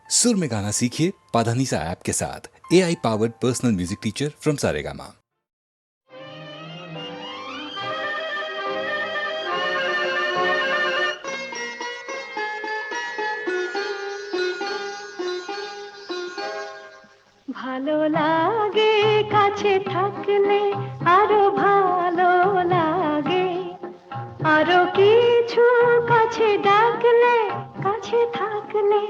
सुर में गाना सीखिए पाधानीसा ऐप के साथ। AI powered personal music teacher from Saregama. ভালো লাগে কাছে থাকলে আরো ভালো লাগে, আরো কিছু কাছে ডাকলে কাছে থাকলে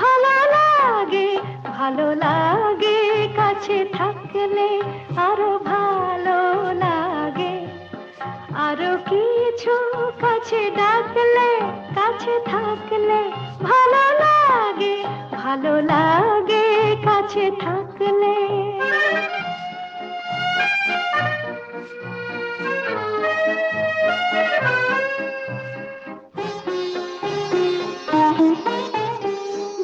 ভালো লাগে, ভালো লাগে কাছে থাকলে আরো ভালো লাগে, আরো কিছু কাছে ডাকলে কাছে থাকলে ভালো লাগে, ভালো লাগে কাছে থাকলে।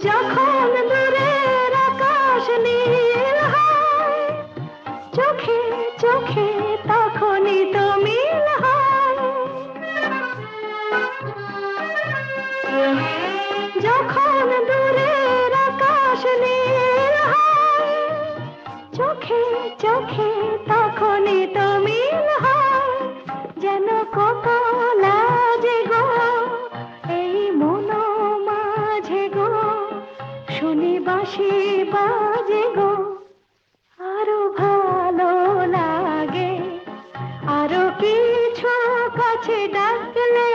যখন দূরের আকাশ নীল হয়, চোখে চোখে তখনই তো মিল হয়। যখন দূরের আকাশ নীল হয়, চোখে চোখে তখনই তো মিল হয়। যেন কত লাজে গো এই মন মাঝে গো, শুনি বাঁশি বাজে গো, আরো ভালো লাগে, আরো কিছু কাছে ডাকলে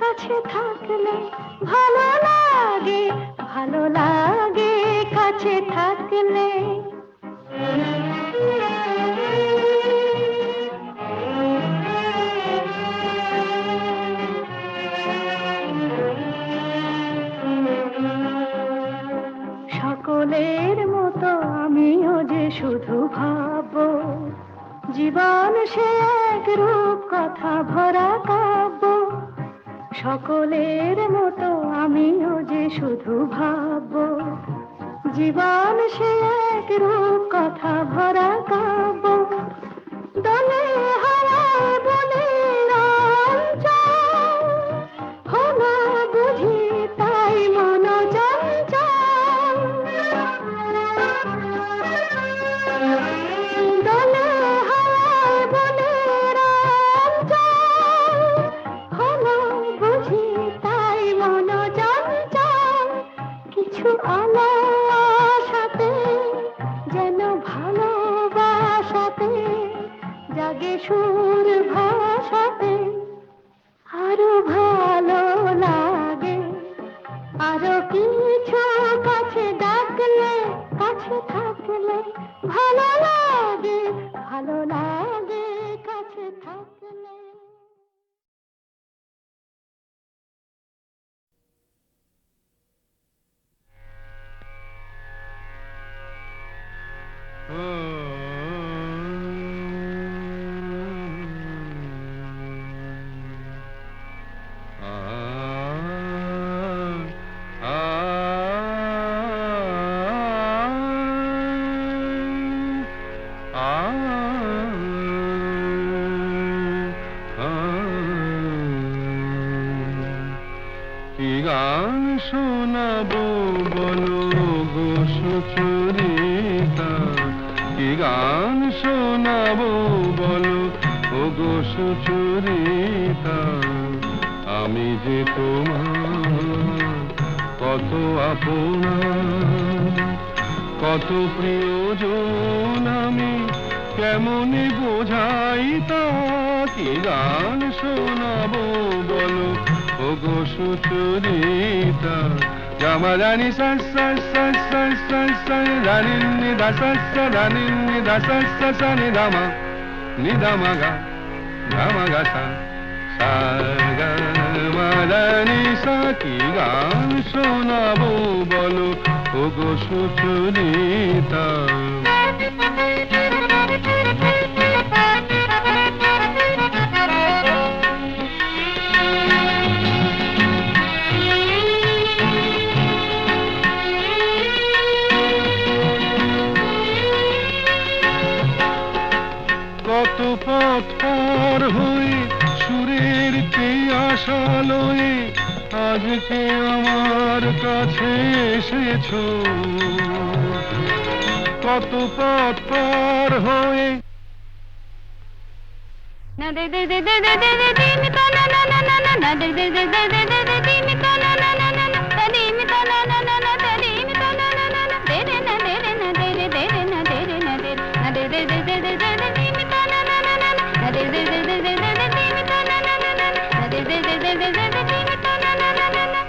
কাছে থাকলে ভালো লাগে, ভালো লাগে কাছে থাকলে। সকলের মতো আমিও যে শুধু ভাববো, জীবন সে এক রূপ কথা ভরা কাব্য। সকলের মতো আমিও যে শুধু ভাববো, জীবন সে এক রূপ কথা ভরা কাব্য। দলে হারায় বলে রঞ্জন, হলো বুঝি তাই মন চঞ্চল। দলে হারায় বলে রঞ্জন, হলো বুঝি তাই মন চঞ্চল। কিছু আলো আশাতে যেন ভালোবাসাতে জাগে সুর ভাষাতে, আরো ভালো লাগে, আরো কিছু কাছে ডাকলে কাছে থাকলে ভালো লাগে, ভালো লাগে কাছে থাকলে। কি গান শোনাবো বলো গো সুচরিতা, কি গান শোনাবো বলো ও গো সুচরিতা। আমি যে তোমার কত আপনা, কত প্রিয়জন আমি কেমনে বোঝাই তা। কি গান শোনাবো বলো ও গো সুচরিতা। জামা জানি সা সা সা সা সা সা জানি নি দা সা সা জানি নি দা সা সা সা নি দামা নি দামা গা দামা গা সা সা গা মা দা নি সা। কি গান শোনাবো বলো ও গো সুচরিতা। কত পথ পার হয়ে সুরের কে আশা লয়ে আজকে আমার কাছে এসেছো কত পথ পার হয়ে না দে দে দে দে দে দে দে দিন তা না না না না না না দে দে দে দে দে দে দে দিন তা না না না না না তা দিন তা না না না না তা দিন তা না না না না দে রে না দে রে না দে রে দে রে না দে রে না দে না দে দে দে দে দে দে দিন তা না না না না না দে দে দে দে দে দে দিন তা না না না না না দে দে দে দে দে দে দিন তা না না না না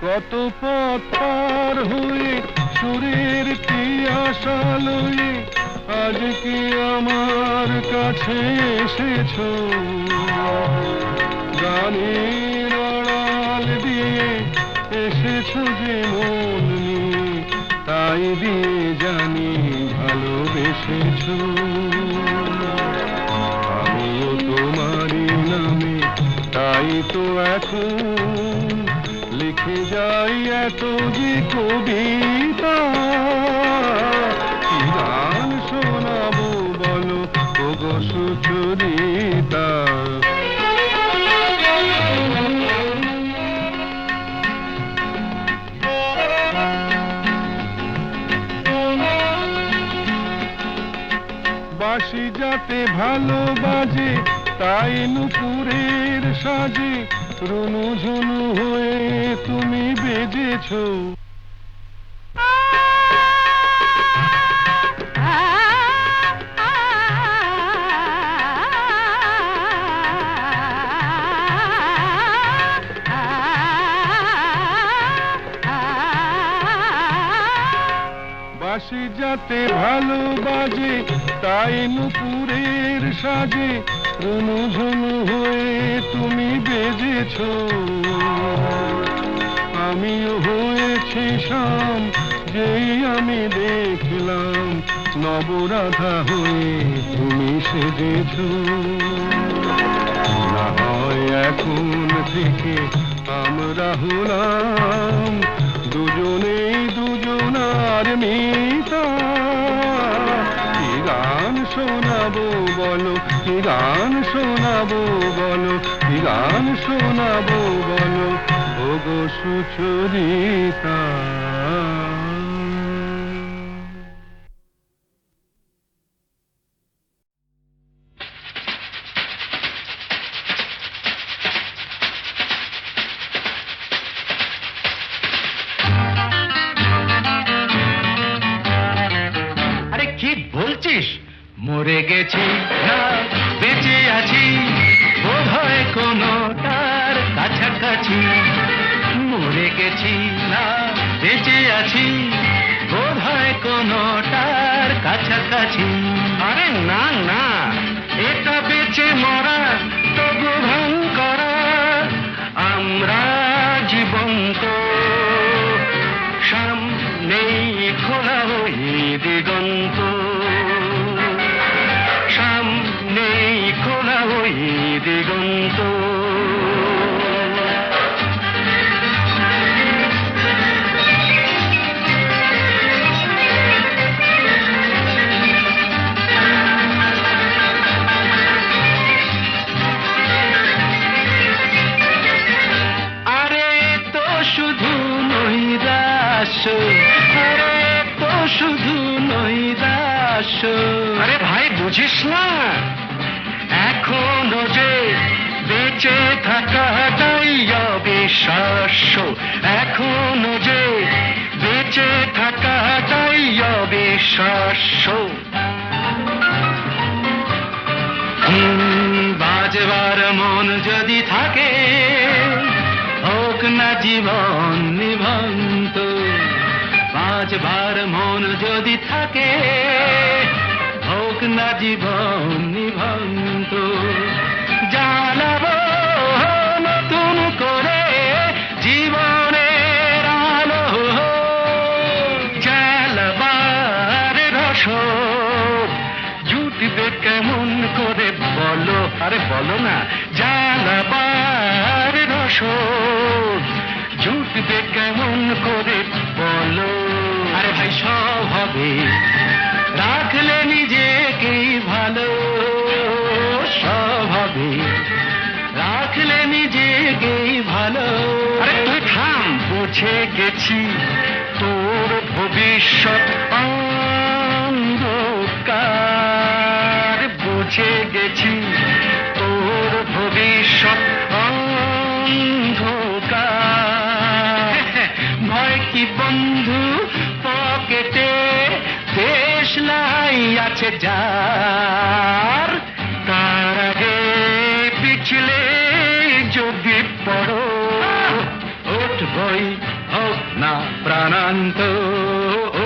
কত পথ পার হয়ে সুরের তিয়াসা লয়ে আজকে আমার কাছে এসেছো গানের আড়াল দিয়ে এসেছো যে মন নিয়ে তাই দিয়ে জানি ভালোবেসেছো আমিও তোমারই নামে তাই তো এখন লিখে যাই এত যে কবিতা কি গান শোনাবো বলো ওগো সুচরিতা বাঁশি যাতে ভালো বাজে তাই নুপুরের সাজে রুনু ঝুনু হয়ে তুমি বেজেছো বাঁশি যাতে ভালো বাজে তাই নুপুরের সাজে রুনু ঝুনু হয়ে তুমি বেজেছো আমিও হয়েছি শাম যেই আমি দেখলাম নবরাধা হয়ে তুমি সেজেছো না হয় এখন থেকে আমরা হলাম দুজনেই দুজনার মিতা কি গান শোনাবো বলো কি গান শোনাবো বলো কি গান শোনাবো বলো ওগো সুচরিতা মরে গেছি না বেঁচে আছি বোধ হয় কোনো তার কাছাকাছি মরে গেছি না বেঁচে আছি বোধ হয় কোনো তার কাছাকাছি আরে না না এটা বেঁচে মরা তবু ভান করা আমরা জীবন্ত সামনেই খোলা ওই দিগন্ত সামনেই খোলা ওই দিগন্ত আরে তো শুধু নৈরাশ্য আরে তো শুধু নৈরাশ্য আরে ভাই বুঝিস না এখনো যে বেঁচে থাকাটাই অবিশ্বাস্য এখনো যে বেঁচে থাকাটাই অবিশ্বাস্য বাজবার মন যদি থাকে হোক না জীবন নিভন্ত বাজবার মন যদি থাকে হোক না জীবন নিভন্ত জ্বালাবো নতুন করে জীবনের আলো জ্বালাবার রসদ জুটবে কেমন করে বলো আরে বলো না জ্বালাবার রসদ জুটবে কেমন করে বলো আরে ভাই সব হবে রাখলে নিজেকেই ভালো সব হবে রাখলে নিজেকেই ভালো আরে তুই বুঝে গেছি তোর ভবিষ্যৎ অন্ধকার, বুঝে গেছি তোর ভবিষ্যৎ অন্ধকার। ভয় কি বন্ধু পকেটে, দেশলাই আছে যার, তার আগে পিছলে যদি পড়ো, উঠবই হোক না প্রাণান্ত,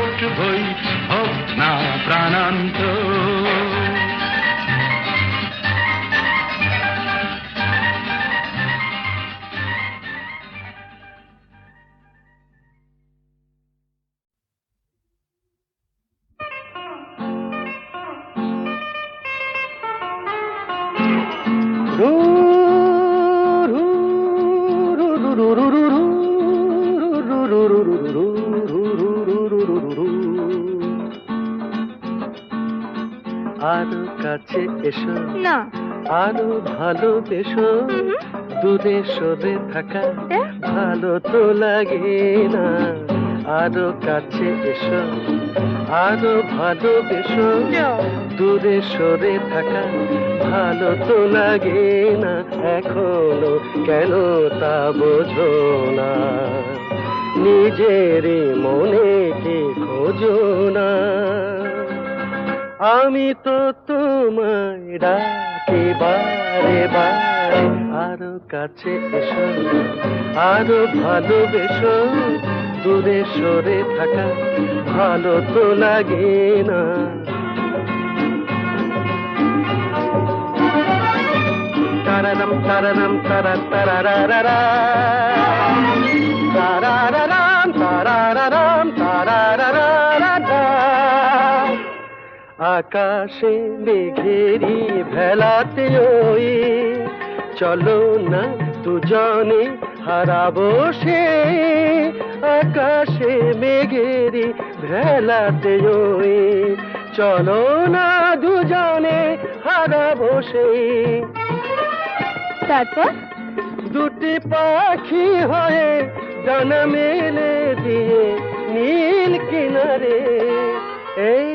উঠবই হোক না প্রাণান্ত। আরো কাছে এসো, না আরো ভালোবেসো, দূরে সরে থাকা ভালো তো লাগে না। আরো কাছে এসো, আরো ভালোবেসো, দূরে সরে থাকা ভালো তো লাগে না। এখনো কেন তা বোঝো না, নিজের মনে কি খোঁজো না। আমি তো তোমায় ডাকি বারে বারে, আরো কাছে এসো, আরো ভালোবেসো, দূরে সরে থাকা ভালো তো লাগে না। তারারাম তারারাম তারা তারারারা, তারারারাম তারারারাম তারারারা। আকাশে মেঘেরি ভেলাতে ওই, চলো না দুজনে হারাবো সে। আকাশে মেঘেরি ভেলাতে ওই, চলো না দুজনে হারাবো সে। তারপর দুটি পাখি হয়ে ডানা মেলে দিয়ে নীল কিনারে, এই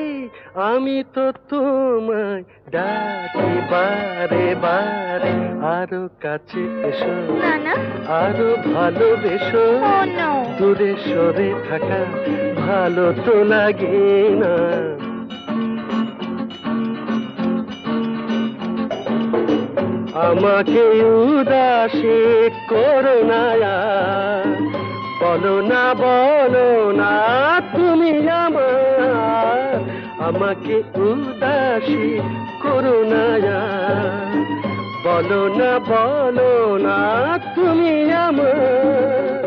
আমি তো তোমায় ডাকি বারে বারে, আরো কাছে এসো, না না, আরো ভালোবেসো, ও নো, দূরে সরে থাকা ভালো তো লাগে না। আমাকে উদাসী করো না, বলো না বলো না তুমি আমার। আমাকে উদাসী করো না, বলো না তুমি আমার।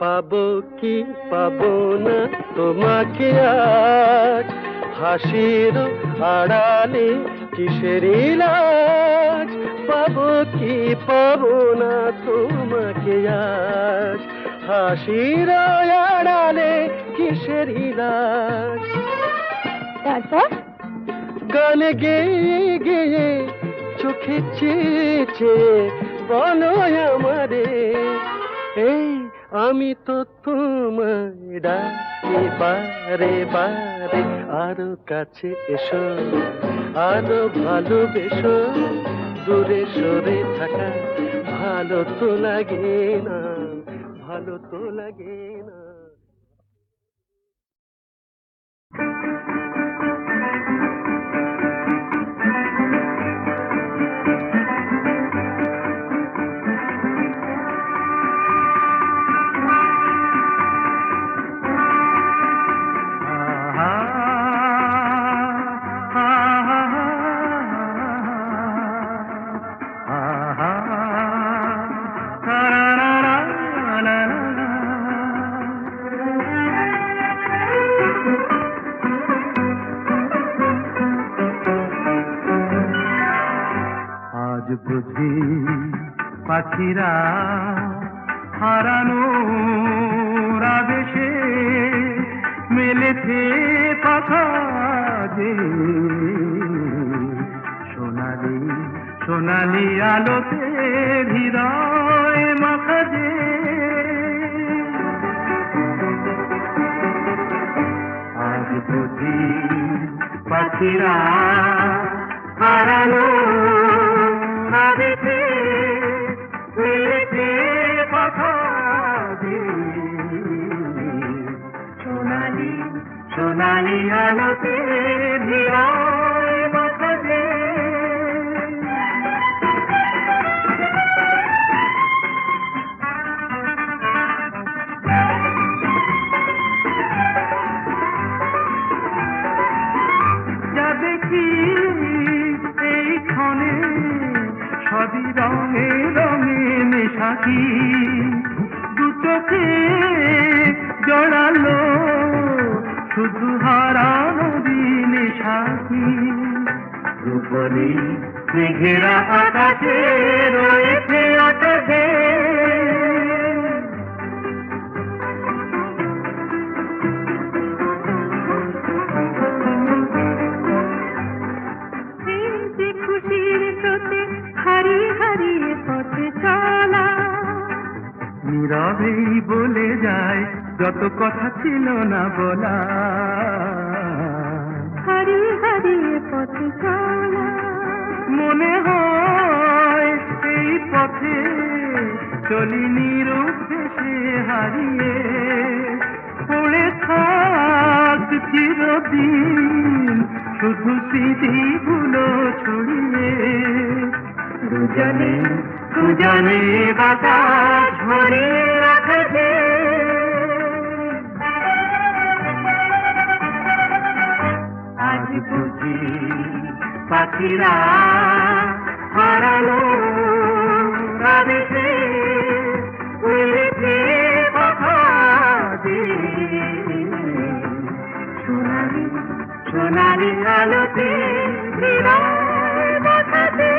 পাবো কি পাবো না তোমাকে আজ, হাসির আড়ালে কিসের লাজ। পাবো কি পাবো না তোমাকে আজ, হাসির আড়ালে কিসের লাজ। তারপর গান গেয়ে গেয়ে চোখে চেয়ে চেয়ে বলো আমারে, এই আমি তো তোমায় ডাকি বারে বারে, আরো কাছে এসো, আরো ভালোবেসো, দূরে সরে থাকা ভালো তো লাগে না, ভালো তো লাগে না। আজ বুঝি পাখিরা হারানো আবেশে মেলেছে পাখা যে সোনালি সোনালি আলোতে হৃদয় মাখা যে আজ বুঝি পাখিরা হারানো আবেশে মিলেছে কথা সোনালি সোনালি আলোতে হৃদয় মাখা যে সবই রঙে রঙে মেশাকি দু চোখে জড়ালো শুধু হারানো দিনে সাথী রূপলি মেঘেরা আকাশে রয়েছে আকাশে নীরবেই বলে যায় যত কথা ছিল না বলা হারিয়ে হারিয়ে পথে চলা মনে হয় এই পথে চলি নিরুদ্দেশে হারিয়ে পড়ে থাক চিরদিন শুধু স্মৃতিগুলো ছড়িয়ে দুজনে দুজনে বাতাস ভরে রাখবে আজ বুঝি পাখিরা হারালো আবেশে উড়েছে কথা সোনালি সোনালি আলোতে হৃদয় বাঁধাতে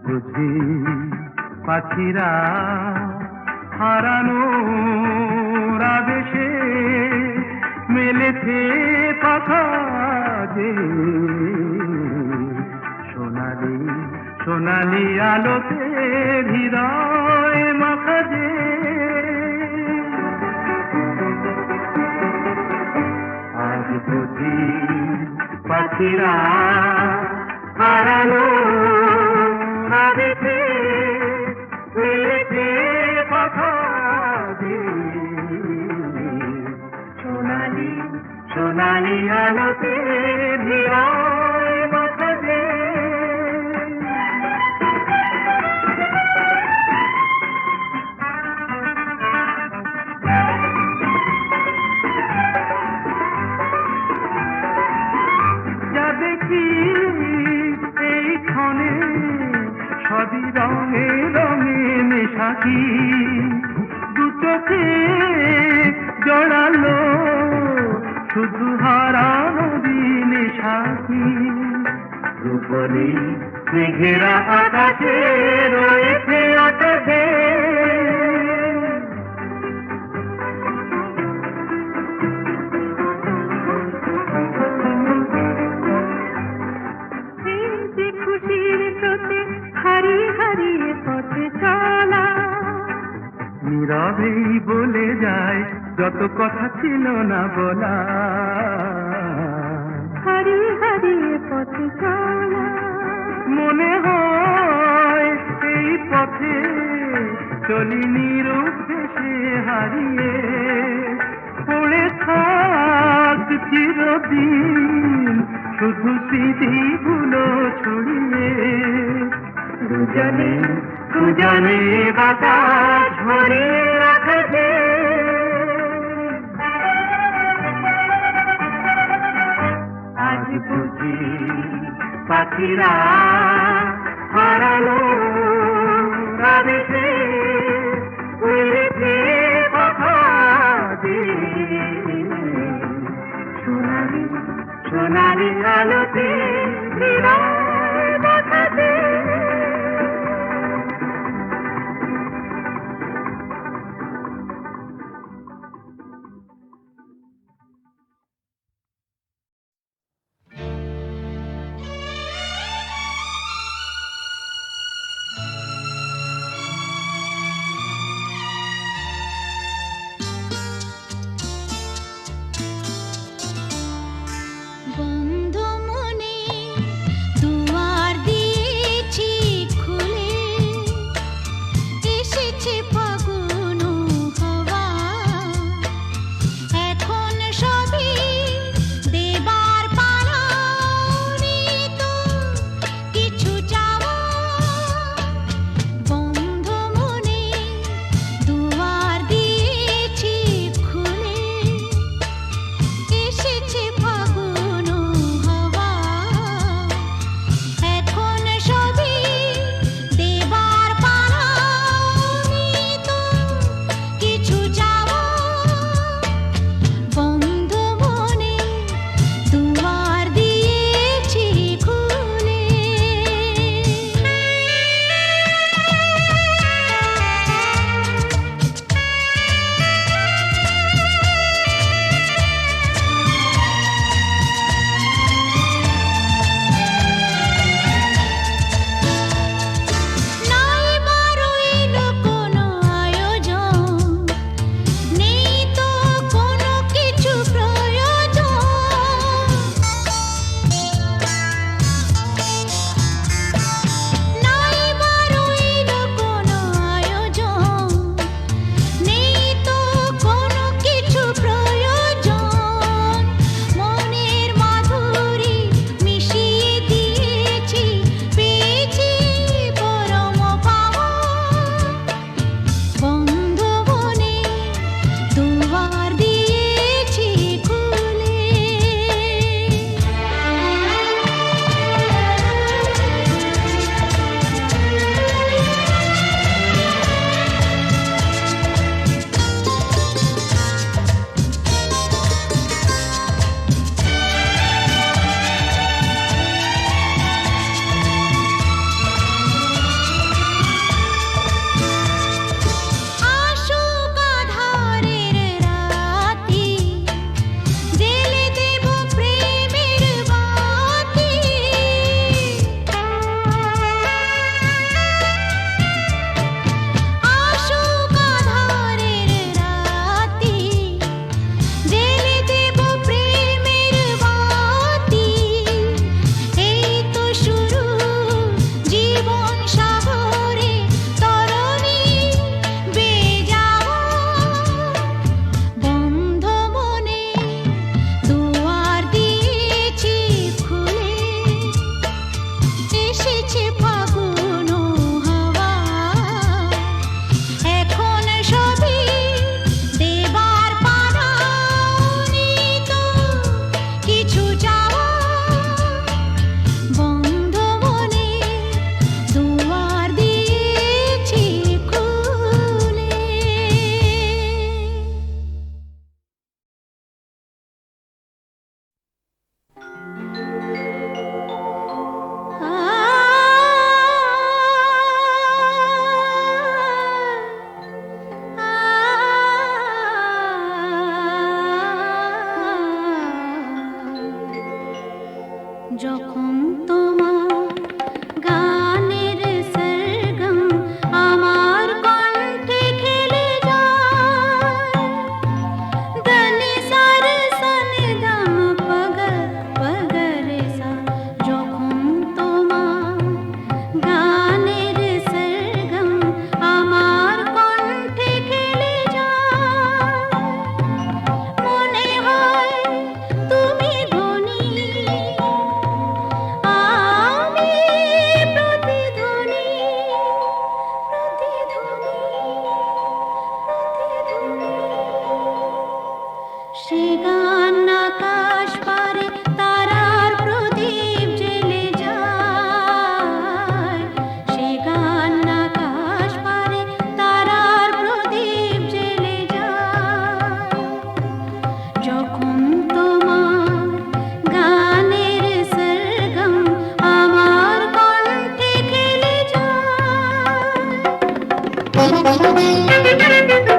বুঝি পাখিরা হারানো আবেশে মেলেছে পাখা যে সোনালি সোনালি আলোতে হৃদয় মাখা যে আজ বুঝি পাখিরা হারানো আবেশে মিলেছে কথা সোনালি সোনালি আলোতে হৃদয় মাখা যে যা দেখি এই ক্ষণে সবই রঙে রঙে মেশাকি দু চোখে জড়ালো শুধু হারানো দিনে সাথী রূপলি মেঘেরা আকাশে রয়েছে আকাশে নীরবেই বলে যায় যত কথা ছিল না বলা হারিয়ে হারিয়ে পথে চলা মনে হয় এই পথে চলি নিরুদ্দেশে হারিয়ে পড়ে থাক চিরদিন শুধু স্মৃতিগুলো ছড়িয়ে দুজনে দুজনে বাতাস ভরে রাখবে। আজ বুঝি পাখিরা হারালো রাধেছে উড়েছে কথা দিয়ে সোনালি সোনালি আলোতে হৃদয় বাঁধাতে। বন্ধ মনে চলা